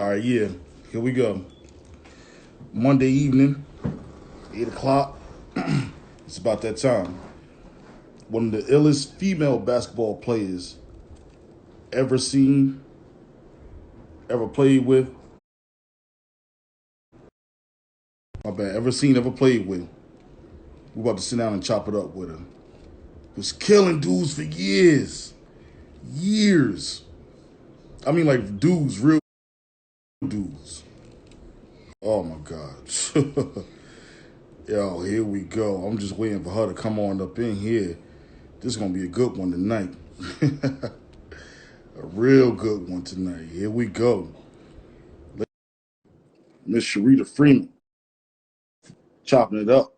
All right, yeah. Here we go. Monday evening, 8 o'clock. It's about that time. One of the illest female basketball players ever seen, ever played with. My bad. Ever seen, ever played with. We're about to sit down and chop it up with her. Was killing dudes for years. Years. I mean, like dudes, real dudes. Oh my God. Yo, here we go. I'm just waiting for her to come on up in here. This is gonna be a good one tonight. A real good one tonight. Here we go. Miss Sherryta Freeman, chopping it up.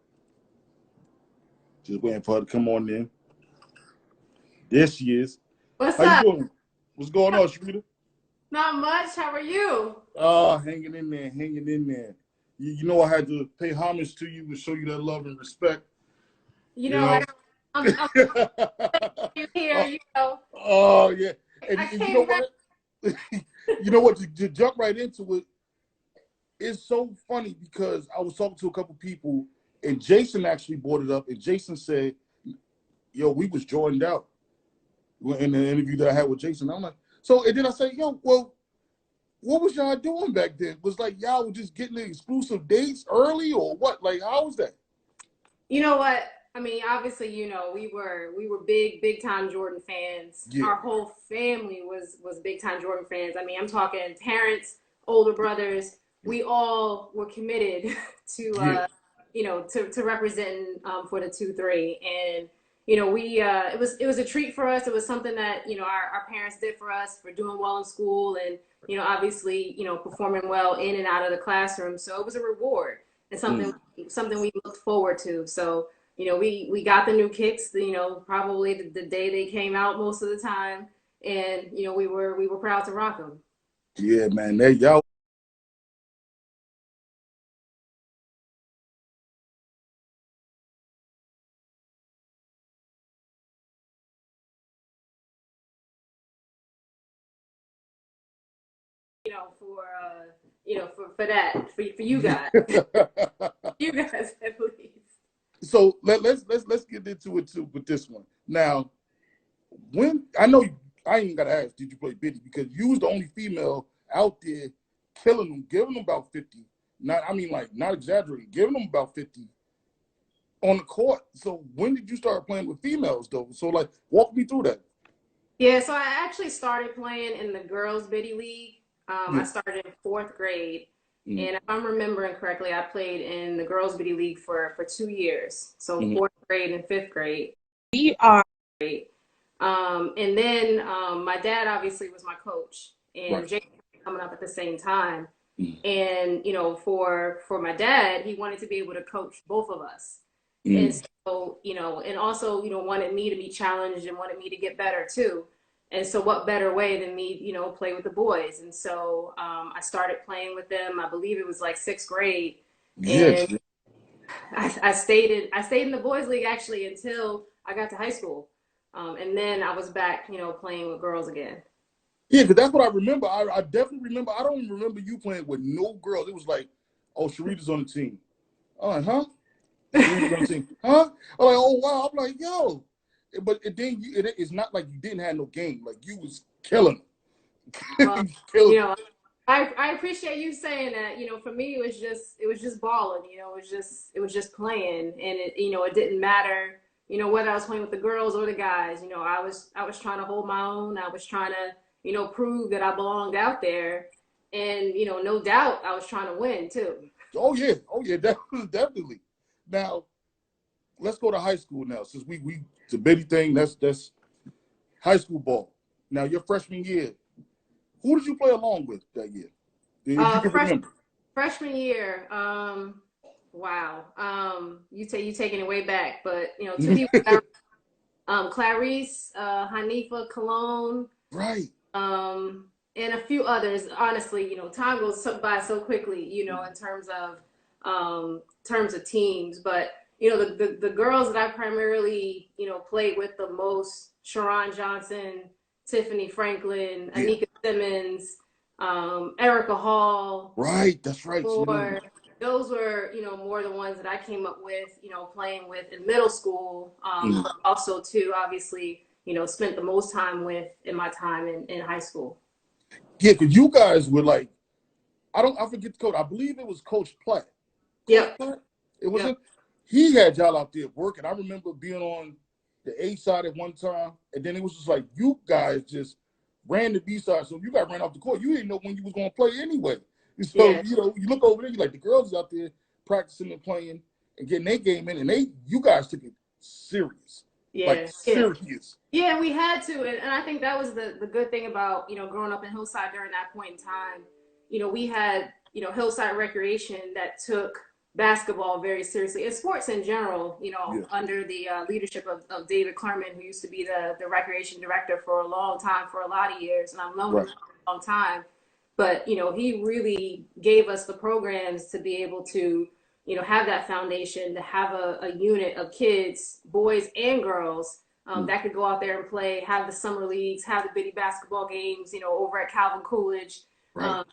Just waiting for her to come on in. There she is. What's How you up? doing? What's going on, Sherryta? Not much. How are you? Oh, hanging in there, hanging in there. You know I had to pay homage to you and show you that love and respect. You You know, know. I'm you here. oh, You know, oh, yeah, I and you know came back. what? You know what? To jump right into it, it's so funny because I was talking to a couple people, and Jason actually brought it up, and Jason said, "Yo, we was joined out in the interview that I had with Jason." I'm like, so, and then I say, "Yo, well, what was y'all doing back then? Was like y'all were just getting the exclusive dates early, or what? Like, how was that?" You know what? I mean, obviously, we were big time Jordan fans. Yeah, Our whole family was big time Jordan fans. I mean, I'm talking parents, older brothers. We all were committed to yeah, to representing for the 2-3. And we it was a treat for us. It was something that our parents did for us for doing well in school, and obviously performing well in and out of the classroom. So it was a reward and mm, something we looked forward to. So we got the new kicks, probably the day they came out most of the time, and we were proud to rock them. yeah, man. That y'all. For for that, for you guys, you guys at least. So let's get into it too with this one. Now, when I know I ain't gotta ask, did you play Biddy? Because you was the only female out there killing them, giving them about 50. Not I mean like not exaggerating, giving them about 50 on the court. So when did you start playing with females though? So like walk me through that. Yeah, so I actually started playing in the girls' biddy league. I Yeah. started in fourth grade, Mm-hmm. and if I'm remembering correctly, I played in the girls' biddy league for 2 years, so Mm-hmm. fourth grade and fifth grade. We are great. And then my dad obviously was my coach, and Right. Jake was coming up at the same time. Mm-hmm. And for my dad, he wanted to be able to coach both of us. And Mm-hmm. so, and also, wanted me to be challenged and wanted me to get better too. And so what better way than me, play with the boys? And so I started playing with them. I believe it was like sixth grade. Yes. And I stayed in the boys league actually until I got to high school. And then I was back, playing with girls again. Yeah, because that's what I remember. I definitely remember. I don't even remember you playing with no girls. It was like, oh, Sharita's on the team. I'm like, huh? Sharita's on the team. Huh? I'm like, oh, wow. I'm like, yo. But it's not like you didn't have no game. Like, you was killing Well, them. Killing you them. know, I appreciate you saying that. For me it was just balling, it was just playing, and it didn't matter, whether I was playing with the girls or the guys. I was trying to hold my own. I was trying to, prove that I belonged out there. And, no doubt I was trying to win too. Oh, yeah. Oh, yeah. Definitely. Now, let's go to high school now. Since we it's a bitty thing, that's high school ball. Now, your freshman year, who did you play along with that year? If you Uh, can fresh, remember. freshman year, wow. You taking it way back, but two people Clarice, Hanifa Cologne, Right. and a few others. Honestly, time goes by so quickly, in terms of teams. But the girls that I primarily played with the most: Sharon Johnson, Tiffany Franklin, Yeah. Anika Simmons. Erica Hall, Right, that's right. She or knows. those were, more the ones that I came up with, playing with in middle school, Mm. but also too, obviously, spent the most time with in my time in high school. Yeah, because you guys were like, I forget the coach. I believe it was Coach Platt. Coach Yep. Platt? It was Yep. him. He had y'all out there working. I remember being on the A side at one time, and then it was just like you guys just ran the B side. So you got ran off the court. You didn't know when you was gonna play anyway. So, Yeah. you look over there, you like the girls out there practicing and playing and getting their game in, and you guys took it serious. Like Yeah. Yeah. serious. Yeah, we had to, and I think that was the good thing about growing up in Hillside during that point in time. We had Hillside Recreation that took basketball very seriously and sports in general. Yeah. Under the leadership of David Clerman, who used to be the recreation director for a long time, for a lot of years, and I've known him Right. for a long time. But he really gave us the programs to be able to have that foundation, to have a unit of kids, boys and girls, Mm. that could go out there and play, have the summer leagues, have the bitty basketball games, over at Calvin Coolidge, Right. um,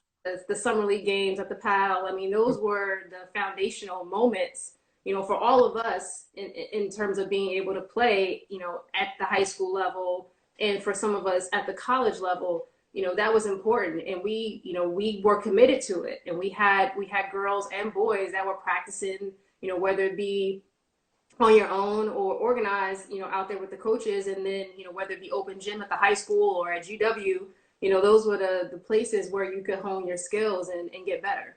the summer league games at the PAL. I mean, those were the foundational moments, for all of us in terms of being able to play, at the high school level, and for some of us at the college level. That was important, and we were committed to it, and we had girls and boys that were practicing, whether it be on your own or organized, out there with the coaches, and then, whether it be open gym at the high school or at GW, those were the places where you could hone your skills and get better.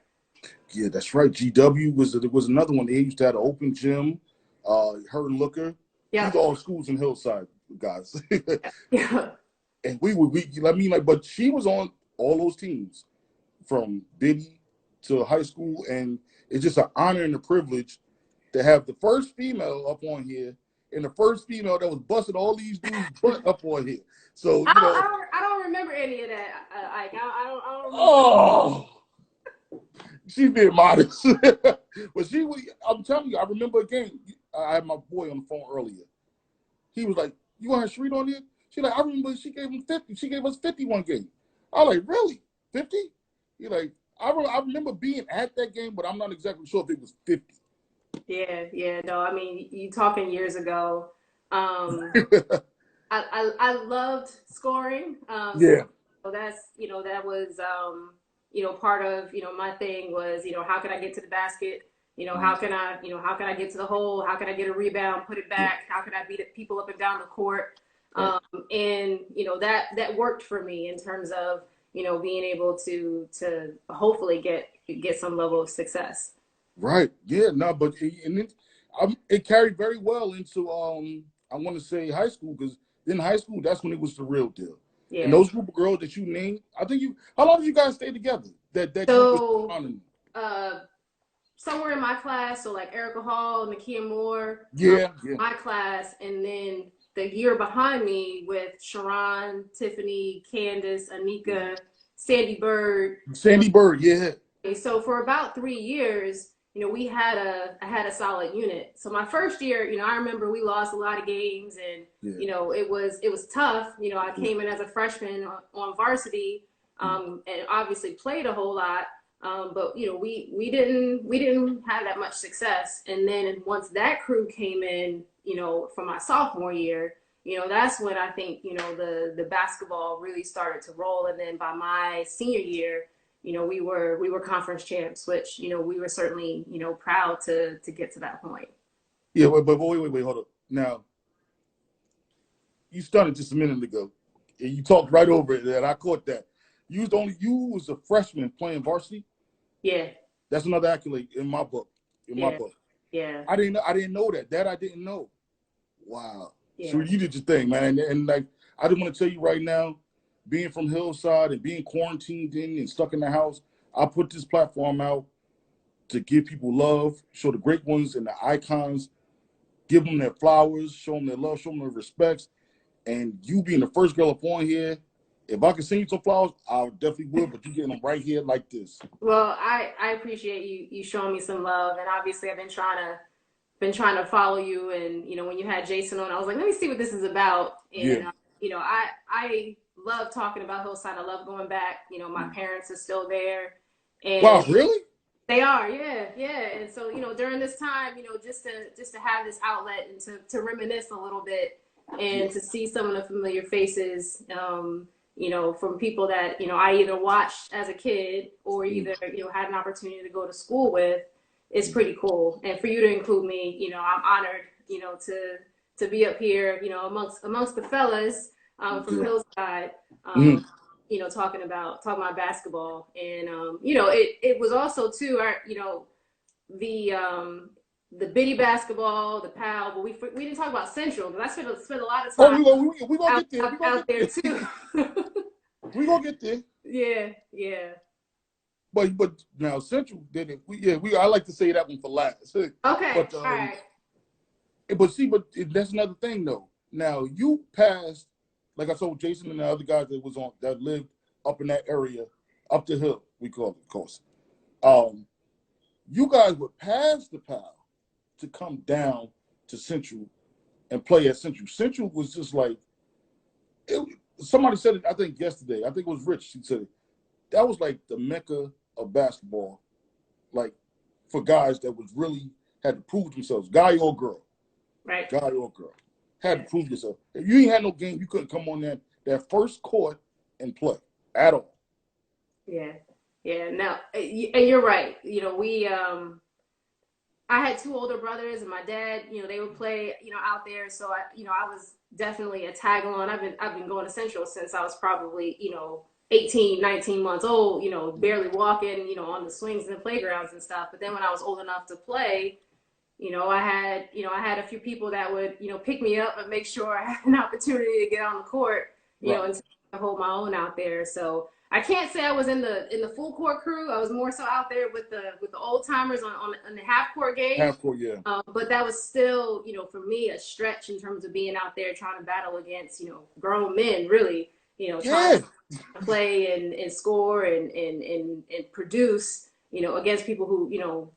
Yeah, that's right. GW was another one. They used to have an open gym. Her and Looker. These Yeah. are all schools in Hillside, guys. Yeah. And I mean, like, but she was on all those teams from Biddy to high school, and it's just an honor and a privilege to have the first female up on here and the first female that was busting all these dudes' butt up on here. So I don't remember any of that, Ike. I don't remember. oh, she's being modest, but I'm telling you, I remember a game. I had my boy on the phone earlier. He was like, "You want her Sherryta on here?" She like, "I remember she gave him 50. She gave us 51 game." I was like, "Really? 50?" He like, I remember being at that game, but I'm not exactly sure if it was 50. Yeah, yeah, no, I mean, you talking years ago. Um, I loved scoring. Yeah. So that's, that was, part of, my thing was, how can I get to the basket? How can I get to the hole? How can I get a rebound, put it Yeah. back? How can I beat people up and down the court? Right. And, that worked for me in terms of, being able to hopefully get some level of success. Right. Yeah. No, but it carried very well into I want to say high school, because in high school that's when it was the real deal. And Yeah. those group of girls that you named, I think you. How long did you guys stay together? That you was So, on. uh, somewhere in my class, so like Erica Hall, Nakia Moore, Yeah. Yeah. my class, and then the year behind me with Sharon, Tiffany, Candace, Anika, Sandy Bird. Sandy Bird. Yeah. So for about 3 years, I had a solid unit. So my first year, I remember we lost a lot of games, and Yeah. it was tough. I Yeah. came in as a freshman on varsity, and obviously played a whole lot. But we didn't have that much success. And then once that crew came in, for my sophomore year, that's when I think the basketball really started to roll. And then by my senior year, we were conference champs, which we were certainly proud to get to that point. Yeah. But wait. Hold up. Now you started just a minute ago, and you talked right over it, and I caught that. You was a freshman playing varsity. Yeah, That's another accolade in my book. In my yeah, book. yeah, I didn't know that. That I didn't know. Wow. So yeah, you did your thing, man. And like I just want to tell you right now, being from Hillside and being quarantined in and stuck in the house, I put this platform out to give people love, show the great ones and the icons, give them their flowers, show them their love, show them their respects. And you being the first girl up on here, if I could send you some flowers, I definitely would. But you getting them right here like this. Well, I appreciate you showing me some love, and obviously I've been trying to follow you. And when you had Jason on, I was like, let me see what this is about. Yeah. And I love talking about Hillside. I love going back. You know, my parents are still there, Wow, and really? they are, yeah, yeah. And so, you know, during this time, you know, just to have this outlet and to reminisce a little bit Yeah. and to see some of the familiar faces, you know, from people that, you know, I either watched as a kid or either, you know, had an opportunity to go to school with, is pretty cool. And for you to include me, you know, I'm honored, you know, to be up here, you know, amongst the fellas from Yeah. Hillside. Mm. You know, talking about basketball, and you know, it was also too, our, you know, the bitty basketball, the PAL, but we didn't talk about Central because I spent a lot of Oh, time we gonna get there. We gonna out get there there. too. We gonna get there. Yeah, yeah. But now Central didn't. I like to say that one for last. Okay, But all right. that's another thing though. Now you passed, like I told Jason and the other guys that lived up in that area, up the hill we call it, of course. You guys would pass the PAL to come down to Central and play at Central. Central was just like it, somebody said it. I think yesterday. I think it was Rich. He said it. That was like the mecca of basketball, like for guys that was really had to prove themselves, guy or girl, Right. guy or girl, had to prove yourself. If you ain't had no game, you couldn't come on that first court and play at all. Yeah, yeah. No, and you're right. You know, I had two older brothers, and my dad, you know, they would play, you know, out there. So I was definitely a tag along. I've been going to Central since I was probably, you know, 18, 19 months old, you know, barely walking, you know, on the swings and the playgrounds and stuff. But then when I was old enough to play, I had a few people that would, you know, pick me up and make sure I had an opportunity to get on the court, you know, Right. and to hold my own out there. So I can't say I was in the full court crew. I was more so out there with the old timers on the half court game. Half court, yeah. But that was still, you know, for me, a stretch in terms of being out there trying to battle against, you know, grown men, really, you know, trying Yeah. to play and score and produce, you know, against people who, you know,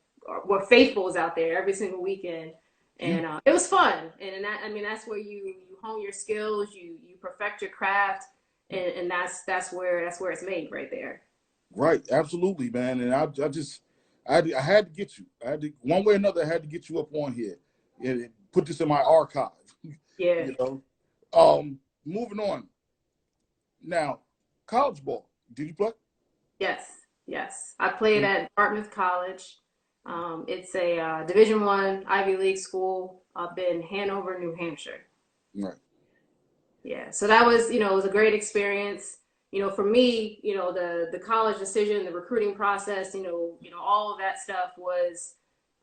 were faithfuls out there every single weekend. And it was fun. And that's where you hone your skills, you perfect your craft, and that's where it's made right there. Right. Absolutely, man. And I had to get you. I had to, one way or another. I had to get you up on here and put this in my archive. Yeah. You know. Moving on. Now, college ball. Did you play? Yes. Yes. I played at Dartmouth College. It's a Division I Ivy League school up in Hanover, New Hampshire. Right. Yeah, so that was, you know, it was a great experience. You know, for me, you know, the college decision, the recruiting process, all of that stuff was,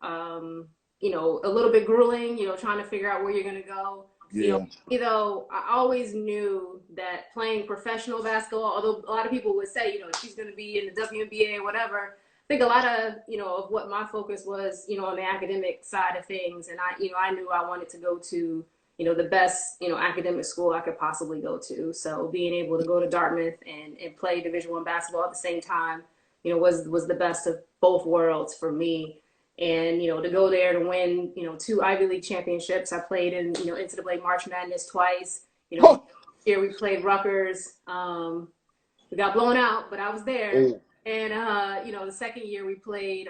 you know, a little bit grueling. You know, trying to figure out where you're going to go. You know, Yeah. I always knew that playing professional basketball, although a lot of people would say, you know, she's going to be in the WNBA or whatever. I think a lot of, you know, of what my focus was, you know, on the academic side of things, and I knew I wanted to go to, you know, the best, you know, academic school I could possibly go to. So being able to go to Dartmouth and play Division I basketball at the same time, you know, was the best of both worlds for me. And, you know, to go there to win, you know, two Ivy League championships. I played in, you know, NCAA March Madness twice. You know, Oh. here we played Rutgers. We got blown out, but I was there. Oh. And, you know, the second year we played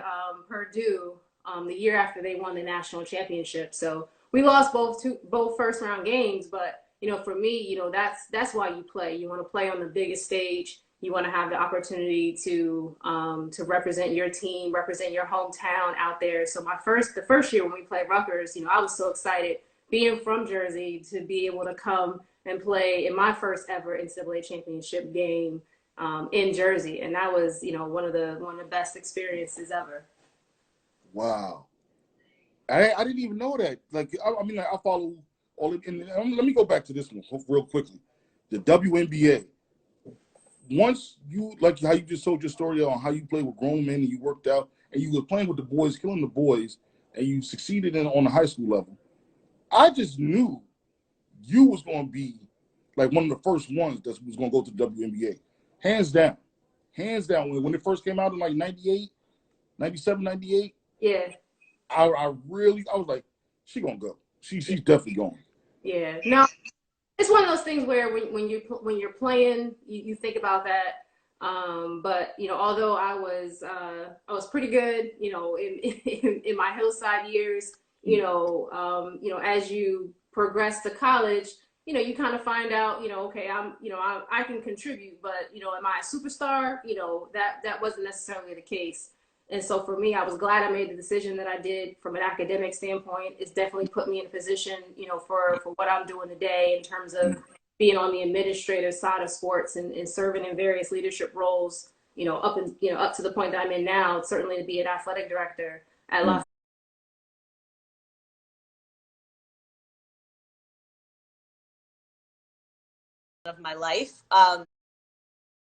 Purdue the year after they won the national championship. So we lost both first round games, but you know, for me, you know, that's why you play. You want to play on the biggest stage. You want to have the opportunity to represent your team, represent your hometown out there. So the first year when we played Rutgers, you know, I was so excited being from Jersey to be able to come and play in my first ever NCAA championship game in Jersey, and that was, you know, one of the best experiences ever. Wow. I didn't even know that. Like, I mean, I follow all of, and let me go back to this one real quickly. The WNBA. Once you, like how you just told your story on how you played with grown men and you worked out and you were playing with the boys, killing the boys, and you succeeded on the high school level, I just knew you was going to be like one of the first ones that was going to go to the WNBA. Hands down. Hands down. When it first came out in like 98, 97, 98, Yeah. I was like, she gonna go. She's definitely going. Yeah. No, it's one of those things where when you're playing, you think about that. But you know, although I was pretty good, you know, in my Hillside years, you know, as you progress to college, you know, you kind of find out, you know, okay, I can contribute, but you know, am I a superstar? You know, that wasn't necessarily the case. And so for me, I was glad I made the decision that I did from an academic standpoint. It's definitely put me in a position, you know, for what I'm doing today in terms of being on the administrative side of sports and serving in various leadership roles, you know, up to the point that I'm in now, certainly to be an athletic director at Mm. Los of my life.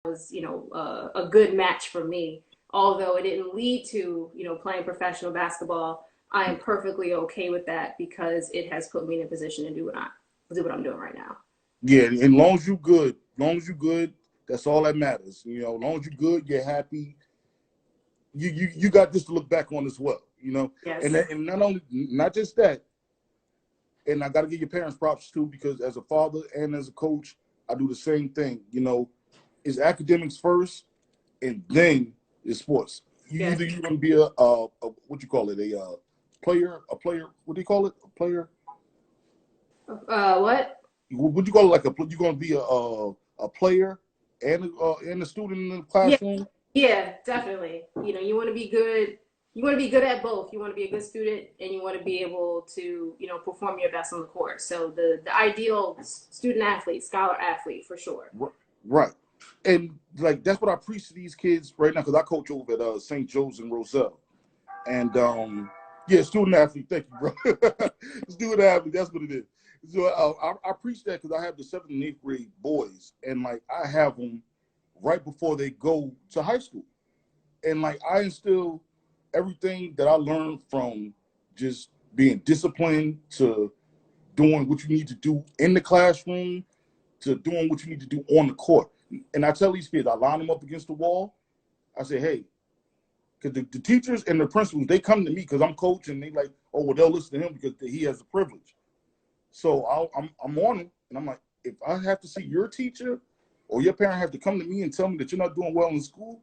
was, you know, a good match for me. Although it didn't lead to, you know, playing professional basketball, I am perfectly okay with that because it has put me in a position to do what I'm doing right now. Yeah, and long as you good, long as you good, that's all that matters. You know, long as you good, you're happy. You got this to look back on as well. You know, and Yes. and not just that. And I got to give your parents props too, because as a father and as a coach, I do the same thing. You know, it's academics first, and then it's sports. You Yes. either you want to be a what you call it, a player. What do you call it? A player. What? What do you call it? Like you're going to be a player and a student in the Yeah. classroom. Yeah, definitely. You know, you want to be good. You want to be good at both. You want to be a good student, and you want to be able to, you know, perform your best on the court. So the ideal student athlete, scholar athlete, for sure. Right. And like that's what I preach to these kids right now because I coach over at St. Joe's in Roselle. And yeah, student athlete. Thank you, bro. Student athlete. That's what it is. So I preach that because I have the 7th and 8th grade boys, and like I have them right before they go to high school, and like I instill everything that I learned from just being disciplined to doing what you need to do in the classroom to doing what you need to do on the court. And I tell these kids, I line them up against the wall. I say, hey, because the teachers and the principals, they come to me because I'm coaching. They like, oh, well, they'll listen to him because he has the privilege. So I'm on it, and I'm like, if I have to see your teacher or your parent have to come to me and tell me that you're not doing well in school,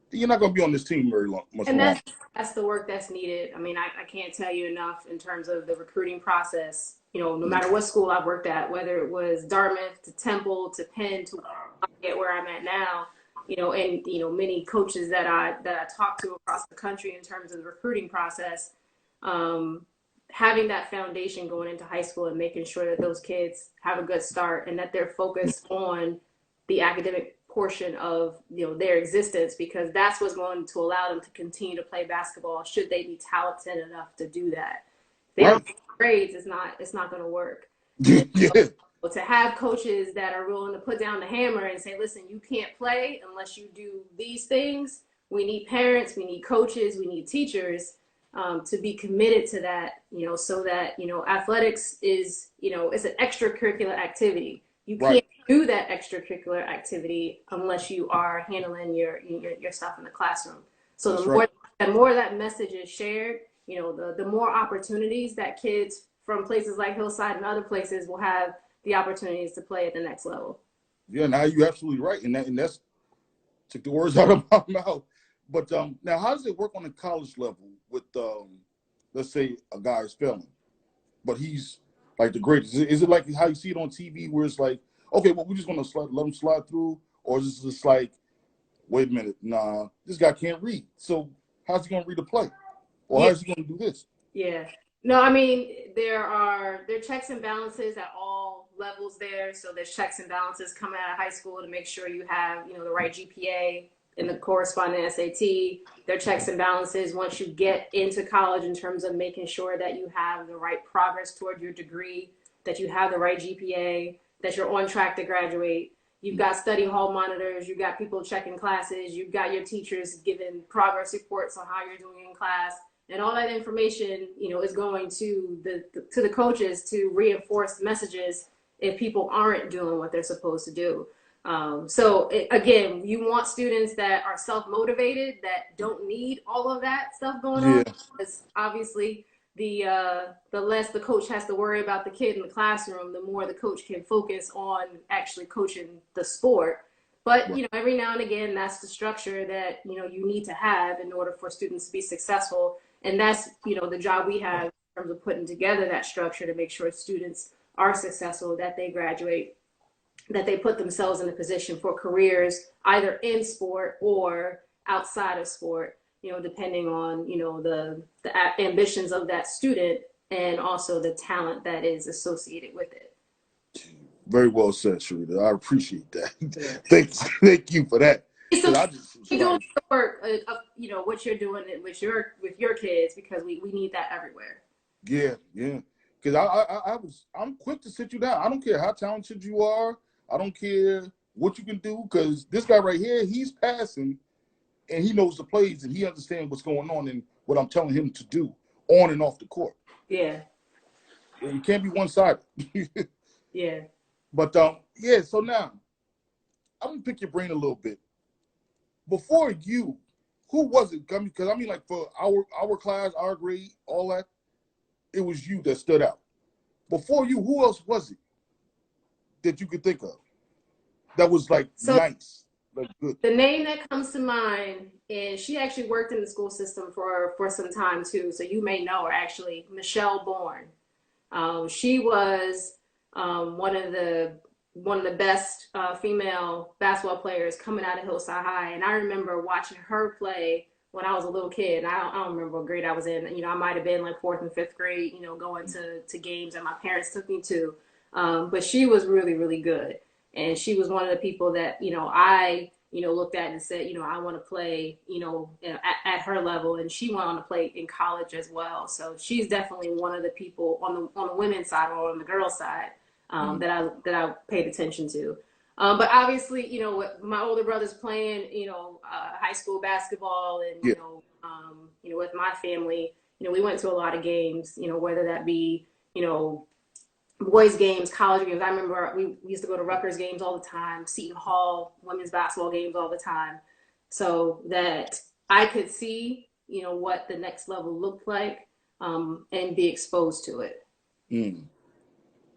then you're not going to be on this team much And longer. that's the work that's needed. I mean, I can't tell you enough in terms of the recruiting process. You know, no matter what school I've worked at, whether it was Dartmouth to Temple to Penn to get where I'm at now, you know, and you know, many coaches that I talk to across the country in terms of the recruiting process, um, having that foundation going into high school and making sure that those kids have a good start and that they're focused on the academic portion of, you know, their existence, because that's what's going to allow them to continue to play basketball should they be talented enough to do that. If they Right. don't get grades, it's not going to work. And Yeah. so to have coaches that are willing to put down the hammer and say, listen, you can't play unless you do these things. We need parents, we need coaches, we need teachers, to be committed to that, you know, so that, you know, athletics is, you know, it's an extracurricular activity. You Right. can't do that extracurricular activity unless you are handling your stuff in the classroom. So That's right. the more that message is shared, you know, the more opportunities that kids from places like Hillside and other places will have the opportunities to play at the next level. Yeah. Now you're absolutely right, and that's took the words out of my mouth. But now, how does it work on the college level with, let's say, a guy is failing, but he's like the greatest? Is it like how you see it on TV, where it's like, okay, well, we're just gonna let him slide through, or is it just like, wait a minute, nah, this guy can't read, so how's he gonna read a play, or Yeah. how's he gonna do this? Yeah. No, I mean, there are checks and balances at all levels there. So there's checks and balances coming out of high school to make sure you have, you know, the right GPA and the corresponding SAT. There are checks and balances once you get into college in terms of making sure that you have the right progress toward your degree, that you have the right GPA, that you're on track to graduate. You've got study hall monitors, you've got people checking classes, you've got your teachers giving progress reports on how you're doing in class, and all that information, you know, is going to the coaches to reinforce messages if people aren't doing what they're supposed to do. Again, you want students that are self-motivated, that don't need all of that stuff going Yeah. on, because obviously the less the coach has to worry about the kid in the classroom, the more the coach can focus on actually coaching the sport. But, Right. you know, every now and again, that's the structure that, you know, you need to have in order for students to be successful. And that's, you know, the job we have in terms of putting together that structure to make sure students are successful, that they graduate, that they put themselves in a position for careers either in sport or outside of sport, you know, depending on, you know, the ambitions of that student and also the talent that is associated with it. Very well said, Sherryta. I appreciate that. Yeah. Thank you for that. So I just was you're doing like, the work, you know, what you're doing with your kids, because we need that everywhere. yeah, yeah. Because I'm quick to sit you down. I don't care how talented you are. I don't care what you can do. Because this guy right here, he's passing, and he knows the plays, and he understands what's going on and what I'm telling him to do on and off the court. Yeah. And you can't be one-sided. Yeah. But yeah. So now I'm gonna pick your brain a little bit. Before you, who was it? Because I mean, like for our class, our grade, all that, it was you that stood out. Before you, who else was it that you could think of that was like nice, like good? The name that comes to mind is, she actually worked in the school system for some time too, so you may know her actually, Michelle Bourne. She was one of the best female basketball players coming out of Hillside High, and I remember watching her play when I was a little kid. I don't remember what grade I was in. You know, I might have been like fourth and fifth grade. You know, going to games that my parents took me to. But she was really, really good, and she was one of the people that, you know, I, you know, looked at and said, you know, I want to play, you know, at her level, and she went on to play in college as well. So she's definitely one of the people on the women's side or on the girls' side that I paid attention to. But obviously, you know, my older brother's playing, you know, high school basketball, and Yeah. you know, with my family, you know, we went to a lot of games, you know, whether that be, you know, boys games, college games. I remember we used to go to Rutgers games all the time, Seton Hall women's basketball games all the time, so that I could see, you know, what the next level looked like, and be exposed to it. Mm.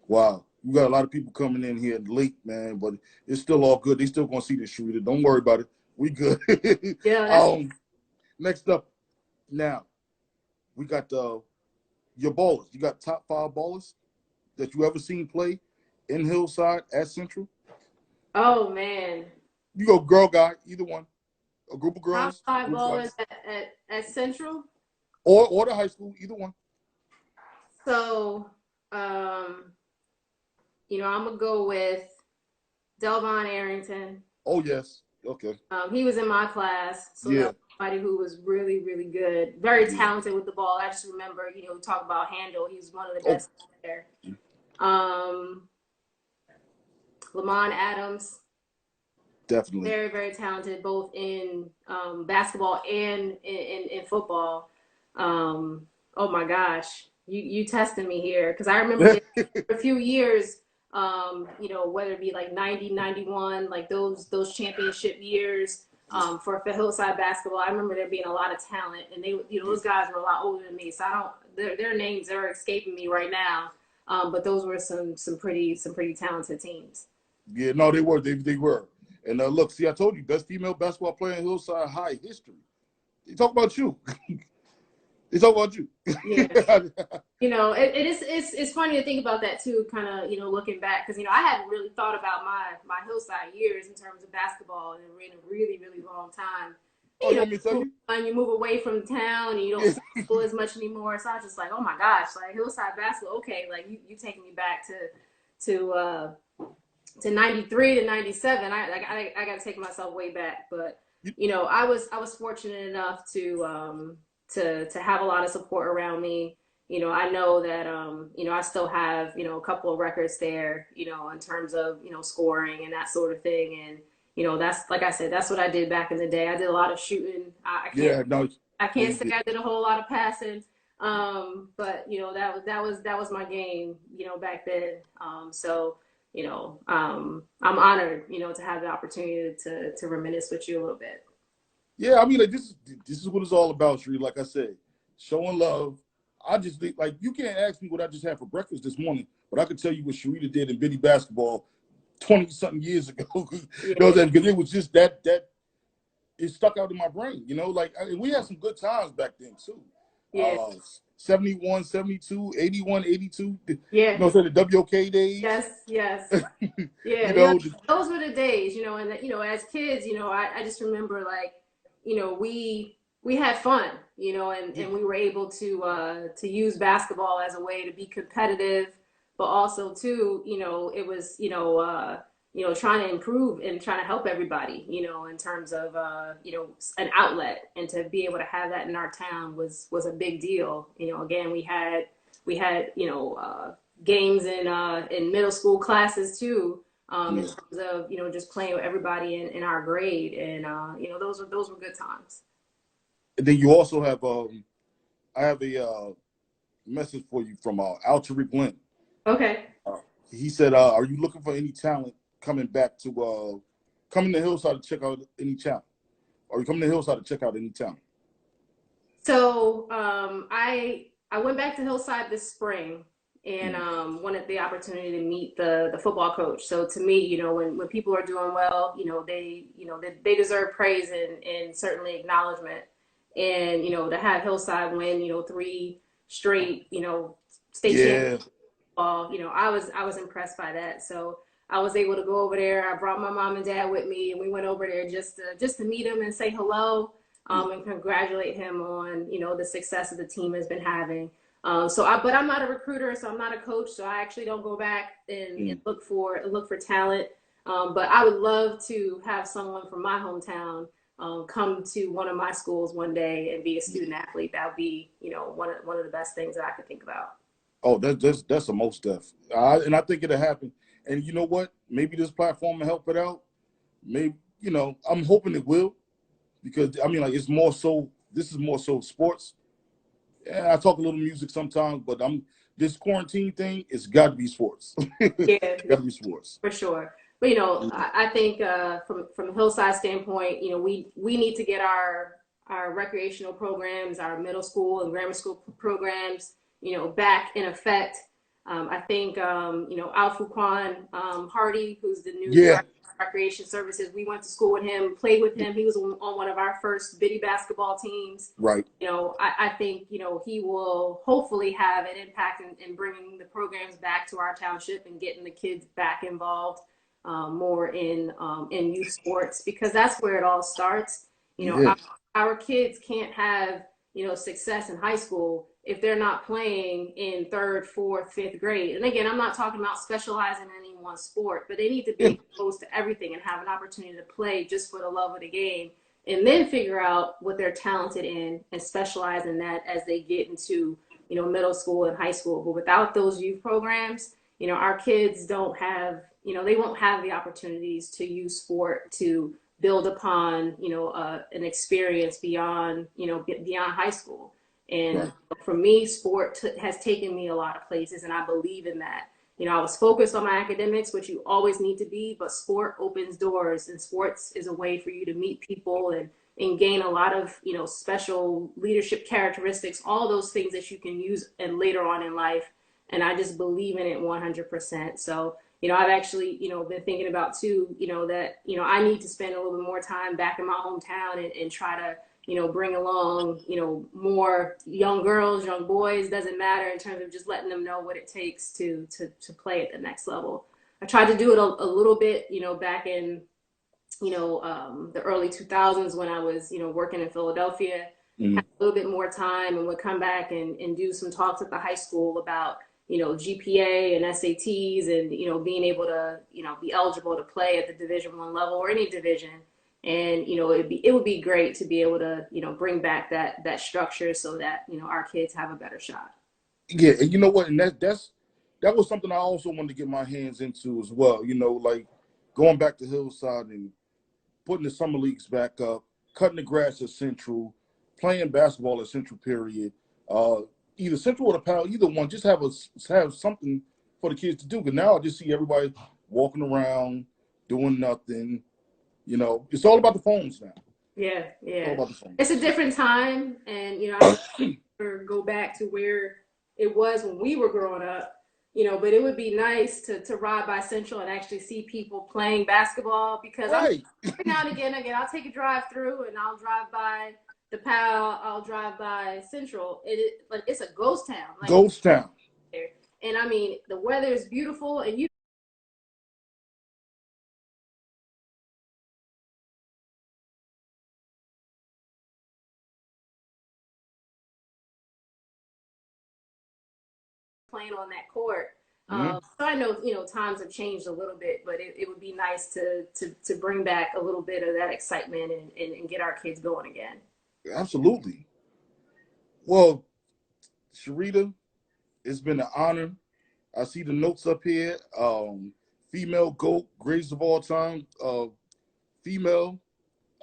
Wow. We got a lot of people coming in here late, man, but it's still all good. They still gonna see this, Sherryta. Don't worry about it. We good. Yeah. Next up, now we got your ballers. You got top 5 ballers that you ever seen play in Hillside at Central? Oh man. You go girl, guy, either one. A group of Top girls, five group of ballers guys, at Central. or the high school, either one. So, you know, I'm gonna go with Delvon Arrington. Oh yes, okay, He was in my class, so that yeah, was somebody who was really, really good, very talented with the ball. I just remember, you know, talk about handle. He was one of the oh best there. Lamont Adams, definitely. very, very talented, both in basketball and in football. Oh my gosh, you testing me here, because I remember there for a few years. You know, whether it be like 90, 91, like those championship years for Hillside basketball. I remember there being a lot of talent, and they, you know, those guys were a lot older than me, so I don't, their names are escaping me right now. But those were some pretty talented teams. Yeah, no, they were. And look, see, I told you, best female basketball player in Hillside High history. They talk about you. They talk about you. Yeah. You know, it's funny to think about that too, kind of, you know, looking back, because, you know, I hadn't really thought about my Hillside years in terms of basketball in a really, really long time. Oh, You you know, want me to tell you? and you move away from town and you don't see school as much anymore. So I was just like, oh my gosh, like Hillside basketball, okay, like you taking me back to 93 to 97. I got to take myself way back, but you know, I was fortunate enough to have a lot of support around me. You know, I know that you know, I still have, you know, a couple of records there, you know, in terms of, you know, scoring and that sort of thing. And you know, that's, like I said, that's what I did back in the day. I did a lot of shooting. I can't say I did a whole lot of passing. But you know, that was my game, you know, back then. So you know, I'm honored, you know, to have the opportunity to reminisce with you a little bit. Yeah, I mean, like this is what it's all about, Sheree. Like I said, showing love. I just think, like, you can't ask me what I just had for breakfast this morning, but I could tell you what Sherryta did in bitty basketball 20-something years ago. You know what I'm saying? Because it was just that it stuck out in my brain. You know, like, we had some good times back then too. Yeah. 71, 72, 81, 82. Yeah. You know what I'm saying? The WOK days. Yes. Yeah. You know, those were the days, and as kids, I just remember, like, we had fun, and we were able to use basketball as a way to be competitive, but also too, it was, trying to improve and trying to help everybody, in terms of, an outlet, and to be able to have that in our town was a big deal. Again, we had, games in middle school classes too, in terms of, just playing with everybody in our grade. And, those were good times. and then you also have, I have a message for you from Alteric Glenn. Okay. He said, are you looking for any talent coming to Hillside to check out any talent? Are you coming to Hillside to check out any talent? So I went back to Hillside this spring, and wanted the opportunity to meet the football coach. So to me, when people are doing well, they deserve praise and certainly acknowledgement. And to have Hillside win, 3 straight, state championships, I was impressed by that. So I was able to go over there. I brought my mom and dad with me, and we went over there just to meet him and say hello, and congratulate him on, the success that the team has been having. But I'm not a recruiter, so I'm not a coach, so I actually don't go back and look for talent. But I would love to have someone from my hometown come to one of my schools one day and be a student athlete. That would be, one of the best things that I could think about. Oh, that's a most def. And I think it'll happen. And you know what? Maybe this platform will help it out. Maybe, I'm hoping it will, because I mean, like, this is more so sports. Yeah, I talk a little music sometimes, but this quarantine thing, it's got to be sports. Yeah, got to be sports for sure. But I think from Hillside standpoint, we need to get our recreational programs, our middle school and grammar school programs, back in effect. I think Alfu Kwan Hardy, who's the new director of recreation services, we went to school with him, played with him. He was on one of our first bitty basketball teams. Right. I think he will hopefully have an impact in bringing the programs back to our township and getting the kids back involved more in youth sports, because that's where it all starts. Our kids can't have success in high school if they're not playing in 3rd, 4th, 5th grade. And again, I'm not talking about specializing in any one sport, but they need to be exposed to everything and have an opportunity to play just for the love of the game, and then figure out what they're talented in and specialize in that as they get into middle school and high school. But without those youth programs, our kids don't have, they won't have the opportunities to use sport to build upon, an experience beyond, beyond high school. And for me, sport has taken me a lot of places, and I believe in that. I was focused on my academics, which you always need to be, but sport opens doors, and sports is a way for you to meet people and gain a lot of, special leadership characteristics, all those things that you can use and later on in life. And I just believe in it 100%. So, I've actually, been thinking about too, that, I need to spend a little bit more time back in my hometown and try to, bring along, more young girls, young boys, doesn't matter, in terms of just letting them know what it takes to play at the next level. I tried to do it a little bit, back in, the early 2000s when I was, working in Philadelphia, had a little bit more time, and would come back and do some talks at the high school about, GPA and SATs, and, being able to, be eligible to play at the Division I level or any division. And, it would be great to be able to, bring back that structure so that, our kids have a better shot. Yeah. And you know what? And that was something I also wanted to get my hands into as well. Like going back to Hillside and putting the summer leagues back up, cutting the grass at Central, playing basketball at Central period, either Central or the Pal, either one, just have something for the kids to do. But now I just see everybody walking around doing nothing. It's all about the phones now. Yeah. It's all about the phones. It's a different time, and I remember, ever go back to where it was when we were growing up, you know, but it would be nice to ride by Central and actually see people playing basketball, because Right. every now and again, I'll take a drive through and I'll drive by the PAL, I'll drive by Central. Like, it's a ghost town. Like, Ghost town. and I mean, the weather is beautiful, and you playing on that court. So I know, you know, times have changed a little bit, but it would be nice to bring back a little bit of that excitement and get our kids going again. Absolutely. Well, Sherryta, it's been an honor. I see the notes up here. Female GOAT, greatest of all time. Female.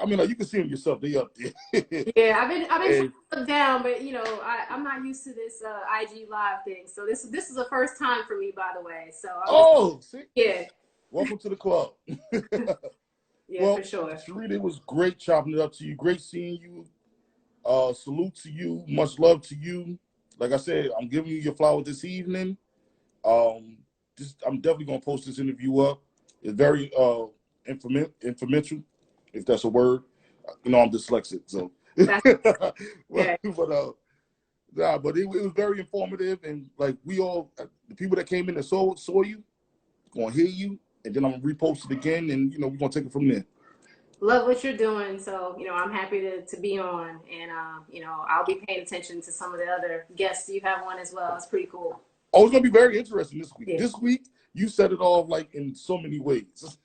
I mean, like, you can see them yourself. They up there. Yeah, I've been trying to look down, but you know, I'm not used to this IG live thing. So this is the first time for me, by the way. So see? Yeah. Welcome to the club. Yeah, well, for sure. Sherryta, it was great chopping it up to you. Great seeing you. Salute to you. Much love to you. Like I said, I'm giving you your flowers this evening. I'm definitely gonna post this interview up. It's very informational, if that's a word. You know, I'm dyslexic, so. Yeah. But it was very informative, and like the people that came in and saw you, gonna hear you, and then I'm gonna repost it again, and you know, we're gonna take it from there. Love what you're doing, so you know, I'm happy to be on, and you know, I'll be paying attention to some of the other guests you have on as well. It's pretty cool. Oh, it's gonna be very interesting this week. Yeah. This week, you set it off like in so many ways.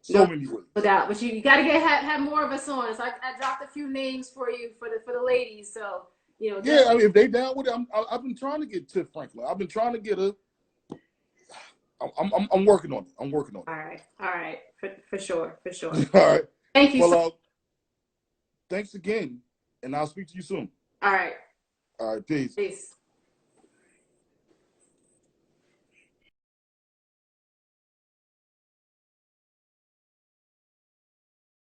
Many ways. Without, but you got to have more of us on. So I dropped a few names for you for the ladies. So you know. Yeah, I mean, if they down with it, I've been trying to get Tiff Franklin. I've been trying to get her. I'm working on it. I'm working on it. All right, for sure. All right. Thank you. Well, thanks again, and I'll speak to you soon. All right. All right, peace. Peace.